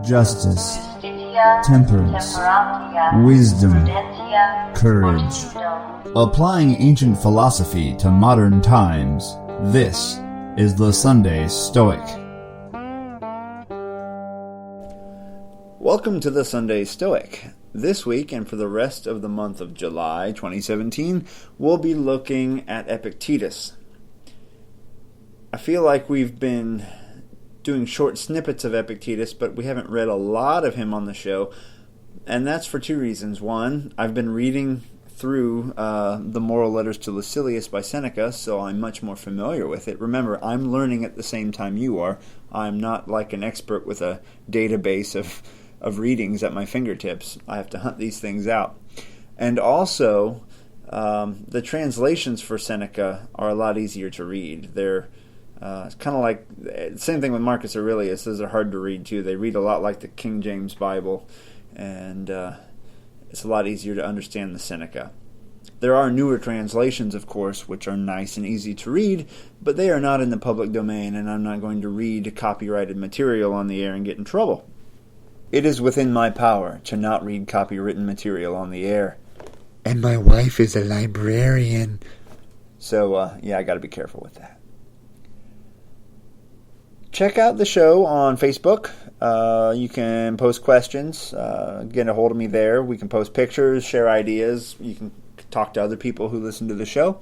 justice, temperance, wisdom, courage. Applying ancient philosophy to modern times, this is the Sunday Stoic. Welcome to the Sunday Stoic. This week and for the rest of the month of July 2017, we'll be looking at Epictetus. I feel like we've been doing short snippets of Epictetus, but we haven't read a lot of him on the show, and that's for two reasons. One, I've been reading through the Moral Letters to Lucilius by Seneca, so I'm much more familiar with it. Remember, I'm learning at the same time you are. I'm not like an expert with a database of readings at my fingertips. I have to hunt these things out. And also, the translations for Seneca are a lot easier to read. They're it's kind of like the same thing with Marcus Aurelius. Those are hard to read too. They read a lot like the King James Bible, and it's a lot easier to understand the Seneca. There are newer translations, of course, which are nice and easy to read, but they are not in the public domain, and I'm not going to read copyrighted material on the air and get in trouble. It is within my power to not read copywritten material on the air. And my wife is a librarian. So, I got to be careful with that. Check out the show on Facebook. You can post questions, get a hold of me there. We can post pictures, share ideas. You can talk to other people who listen to the show.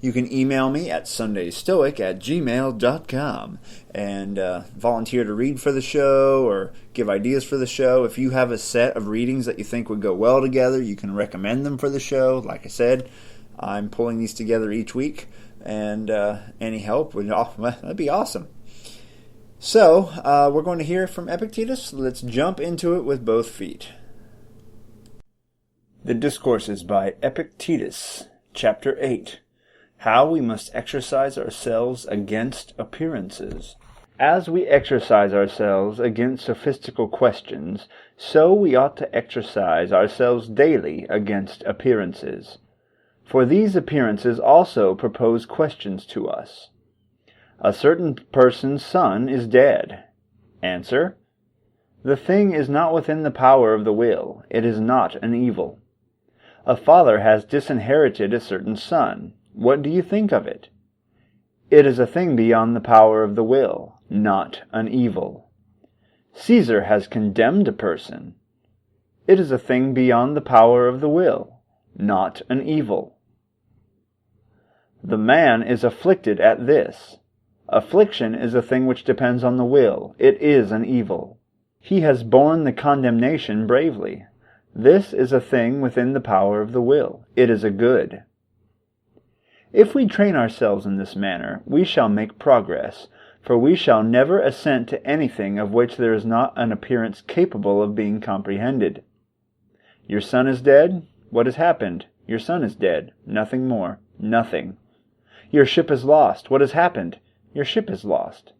You can email me at sundaystoic@gmail.com and volunteer to read for the show or give ideas for the show. If you have a set of readings that you think would go well together, you can recommend them for the show. Like I said, I'm pulling these together each week, and any help that'd be awesome. So, we're going to hear from Epictetus. Let's jump into it with both feet. The Discourses by Epictetus, Chapter 8. How we must exercise ourselves against appearances. As we exercise ourselves against sophistical questions, so we ought to exercise ourselves daily against appearances. For these appearances also propose questions to us. A certain person's son is dead. Answer: the thing is not within the power of the will. It is not an evil. A father has disinherited a certain son. What do you think of it? It is a thing beyond the power of the will, not an evil. Caesar has condemned a person. It is a thing beyond the power of the will, not an evil. The man is afflicted at this. Affliction is a thing which depends on the will. It is an evil. He has borne the condemnation bravely. This is a thing within the power of the will. It is a good. If we train ourselves in this manner, we shall make progress, for we shall never assent to anything of which there is not an appearance capable of being comprehended. Your son is dead? What has happened? Your son is dead. Nothing more. Nothing. Your ship is lost. What has happened? Your ship is lost.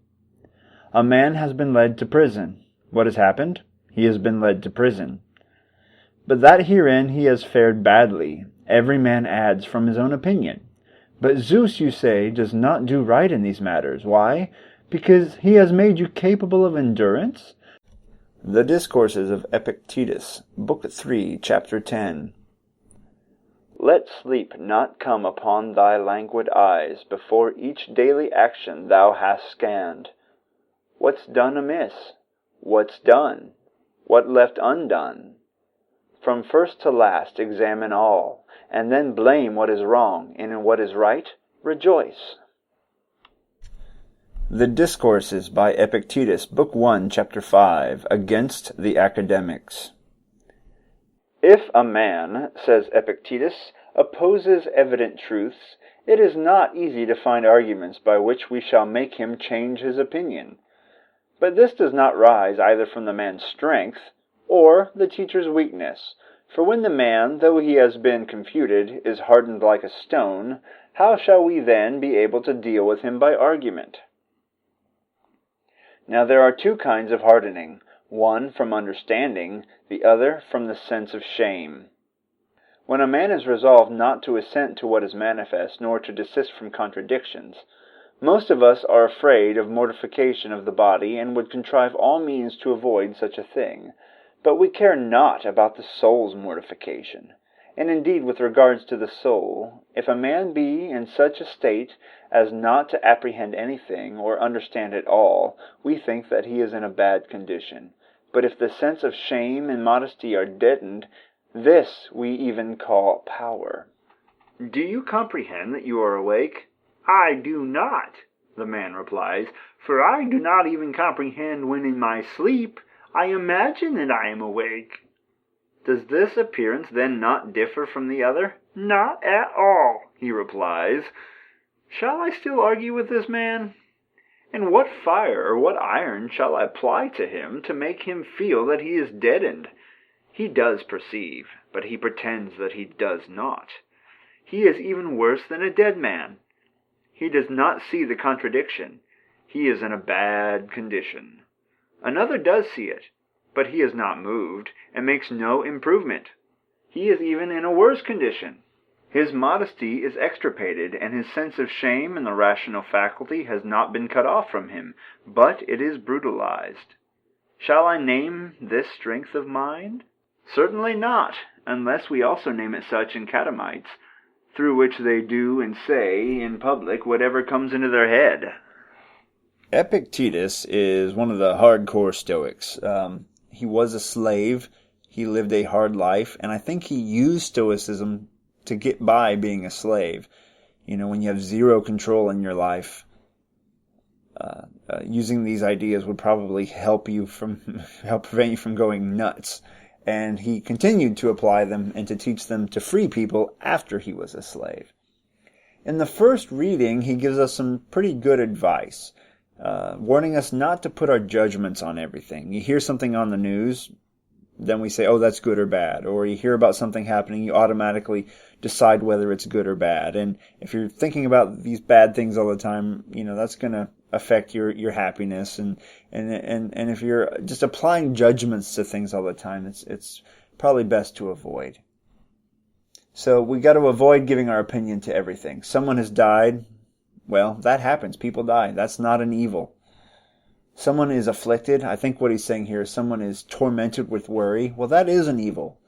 A man has been led to prison. What has happened? He has been led to prison. But that herein he has fared badly, every man adds from his own opinion. But Zeus, you say, does not do right in these matters. Why? Because he has made you capable of endurance? The Discourses of Epictetus, Book 3, Chapter 10. Let sleep not come upon thy languid eyes before each daily action thou hast scanned. What's done amiss? What's done? What left undone? From first to last examine all, and then blame what is wrong, and in what is right, rejoice. The Discourses by Epictetus, Book 1, Chapter 5, Against the Academics. If a man, says Epictetus, opposes evident truths, it is not easy to find arguments by which we shall make him change his opinion. But this does not rise either from the man's strength or the teacher's weakness. For when the man, though he has been confuted, is hardened like a stone, how shall we then be able to deal with him by argument? Now there are two kinds of hardening, one from understanding, the other from the sense of shame. When a man is resolved not to assent to what is manifest, nor to desist from contradictions, Most of us are afraid of mortification of the body and would contrive all means to avoid such a thing. But we care not about the soul's mortification. And indeed, with regards to the soul, if a man be in such a state as not to apprehend anything or understand it all, we think that he is in a bad condition. But if the sense of shame and modesty are deadened, this we even call power. Do you comprehend that you are awake? I do not, the man replies, for I do not even comprehend when in my sleep I imagine that I am awake. Does this appearance then not differ from the other? Not at all, he replies. Shall I still argue with this man? And what fire or what iron shall I apply to him to make him feel that he is deadened? He does perceive, but he pretends that he does not. He is even worse than a dead man. He does not see the contradiction. He is in a bad condition. Another does see it, but he is not moved, and makes no improvement. He is even in a worse condition. His modesty is extirpated, and his sense of shame and the rational faculty has not been cut off from him, but it is brutalized. Shall I name this strength of mind? Certainly not, unless we also name it such in catamites, through which they do and say in public whatever comes into their head. Epictetus is one of the hardcore Stoics. He was a slave, he lived a hard life, and I think he used Stoicism to get by being a slave. When you have zero control in your life, using these ideas would probably help prevent you from going nuts. And he continued to apply them and to teach them to free people after he was a slave. In the first reading, he gives us some pretty good advice, warning us not to put our judgments on everything. You hear something on the news, then we say, oh, that's good or bad. Or you hear about something happening, you automatically decide whether it's good or bad. And if you're thinking about these bad things all the time, that's going to affect your happiness. And if you're just applying judgments to things all the time, it's probably best to avoid. So we got to avoid giving our opinion to everything. Someone has died. Well, that happens. People die. That's not an evil. Someone is afflicted. I think what he's saying here is someone is tormented with worry. Well, that is an evil.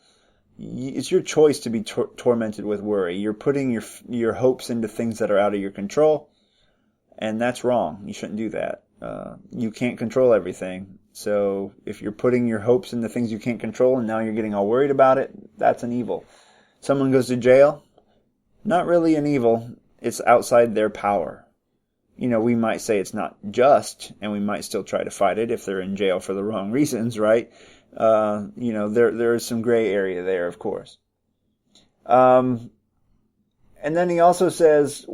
It's your choice to be tormented with worry. You're putting your hopes into things that are out of your control, and that's wrong. You shouldn't do that. You can't control everything. So if you're putting your hopes into things you can't control and now you're getting all worried about it, that's an evil. Someone goes to jail, not really an evil. It's outside their power. We might say it's not just, and we might still try to fight it if they're in jail for the wrong reasons, right? There is some gray area there, of course. And then he also says,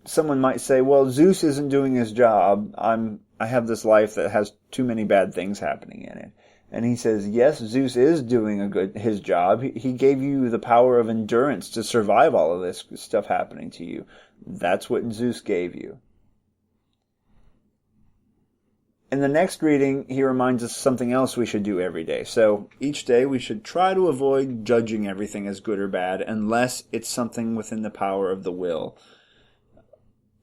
someone might say, well, Zeus isn't doing his job. I have this life that has too many bad things happening in it. And he says, yes, Zeus is doing his job. He gave you the power of endurance to survive all of this stuff happening to you. That's what Zeus gave you. In the next reading, he reminds us something else we should do every day. So each day we should try to avoid judging everything as good or bad unless it's something within the power of the will.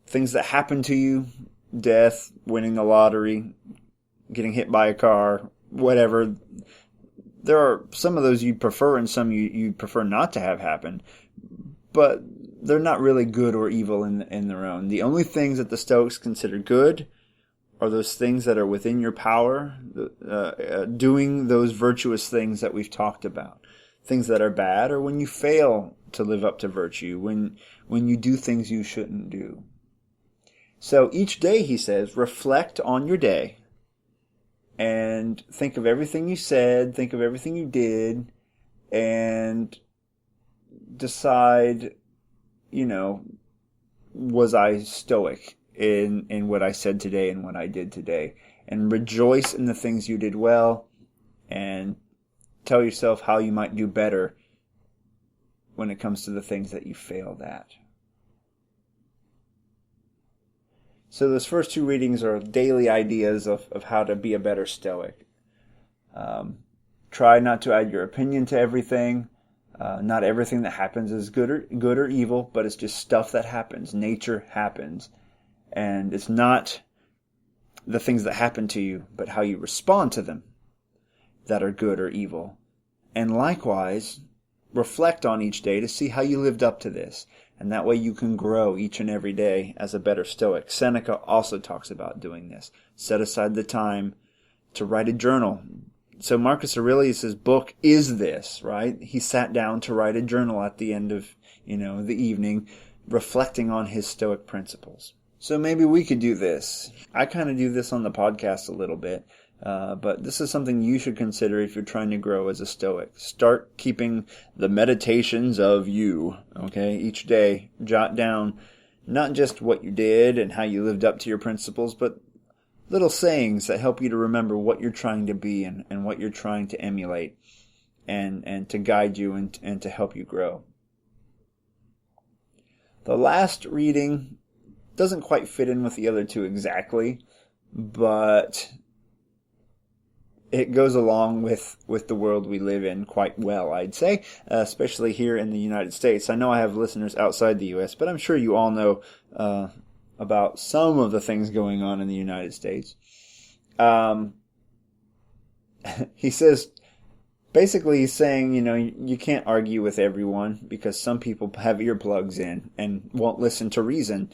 Things that happen to you, death, winning the lottery, getting hit by a car, whatever. There are some of those you'd prefer and some you'd prefer not to have happen. But they're not really good or evil in their own. The only things that the Stoics consider good are those things that are within your power, doing those virtuous things that we've talked about. Things that are bad are when you fail to live up to virtue, when you do things you shouldn't do. So each day, he says, reflect on your day and think of everything you said, think of everything you did, and decide, was I stoic in what I said today and what I did today? And rejoice in the things you did well, and tell yourself how you might do better when it comes to the things that you failed at. So those first two readings are daily ideas of how to be a better Stoic. Try not to add your opinion to everything. Not everything that happens is good or evil, but it's just stuff that happens. Nature happens. And it's not the things that happen to you, but how you respond to them that are good or evil. And likewise, reflect on each day to see how you lived up to this. And that way you can grow each and every day as a better Stoic. Seneca also talks about doing this. Set aside the time to write a journal. So Marcus Aurelius' book is this, right? He sat down to write a journal at the end of, the evening, reflecting on his Stoic principles. So maybe we could do this. I kind of do this on the podcast a little bit, but this is something you should consider if you're trying to grow as a Stoic. Start keeping the meditations of you, okay? Each day, jot down not just what you did and how you lived up to your principles, but little sayings that help you to remember what you're trying to be and what you're trying to emulate and to guide you and to help you grow. The last reading doesn't quite fit in with the other two exactly, but it goes along with the world we live in quite well, I'd say, especially here in the United States. I know I have listeners outside the U.S., but I'm sure you all know about some of the things going on in the United States. He says, basically he's saying, you can't argue with everyone because some people have earplugs in and won't listen to reason.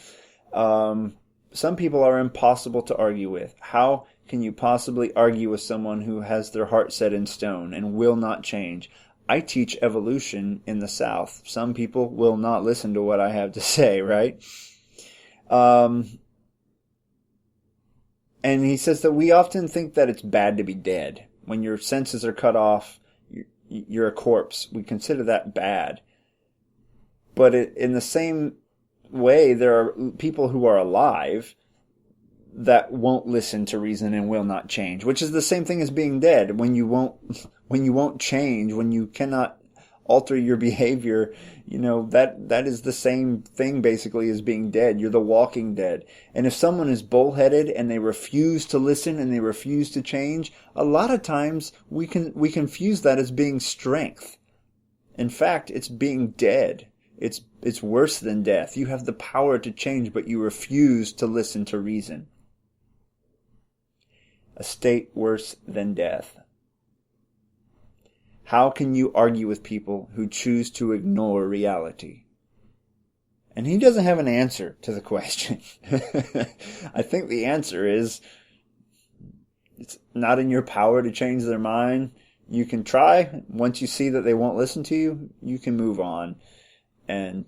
Some people are impossible to argue with. How can you possibly argue with someone who has their heart set in stone and will not change? I teach evolution in the South. Some people will not listen to what I have to say, right? And he says that we often think that it's bad to be dead. When your senses are cut off, you're a corpse. We consider that bad. But in the same way, there are people who are alive that won't listen to reason and will not change, which is the same thing as being dead. When you won't change, when you cannot alter your behavior, that is the same thing basically as being dead. You're the walking dead. And if someone is bullheaded and they refuse to listen and they refuse to change, a lot of times we confuse that as being strength. In fact, it's being dead. It's worse than death. You have the power to change, but you refuse to listen to reason. A state worse than death. How can you argue with people who choose to ignore reality? And he doesn't have an answer to the question. I think the answer is it's not in your power to change their mind. You can try. Once you see that they won't listen to you, you can move on and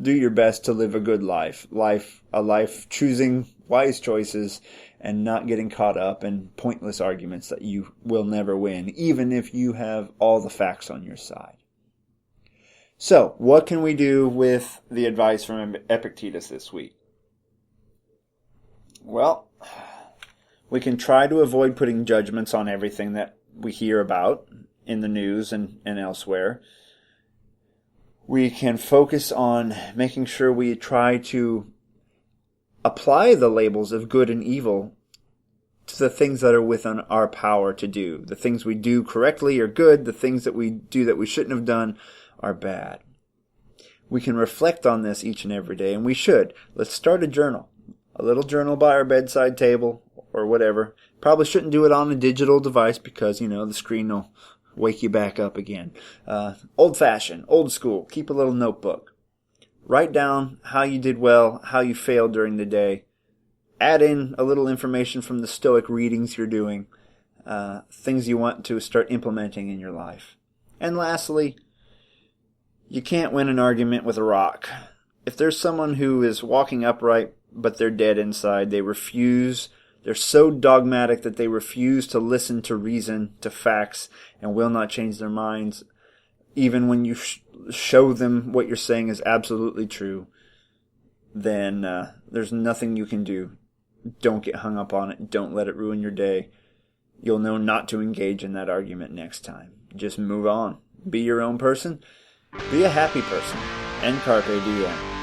do your best to live a good life. A life choosing wise choices and not getting caught up in pointless arguments that you will never win, even if you have all the facts on your side. So, what can we do with the advice from Epictetus this week? Well, we can try to avoid putting judgments on everything that we hear about in the news and elsewhere. We can focus on making sure we try to apply the labels of good and evil to the things that are within our power to do. The things we do correctly are good. The things that we do that we shouldn't have done are bad. We can reflect on this each and every day, and we should. Let's start a journal. A little journal by our bedside table or whatever. Probably shouldn't do it on a digital device because, the screen will wake you back up again. Old-fashioned, old school. Keep a little notebook. Write down how you did well, how you failed during the day. Add in a little information from the Stoic readings you're doing. Things you want to start implementing in your life. And lastly, you can't win an argument with a rock. If there's someone who is walking upright, but they're dead inside, they're so dogmatic that they refuse to listen to reason, to facts, and will not change their minds, even when you show them what you're saying is absolutely true, then there's nothing you can do. Don't get hung up on it. Don't let it ruin your day. You'll know not to engage in that argument next time. Just move on. Be your own person. Be a happy person. And carpe diem.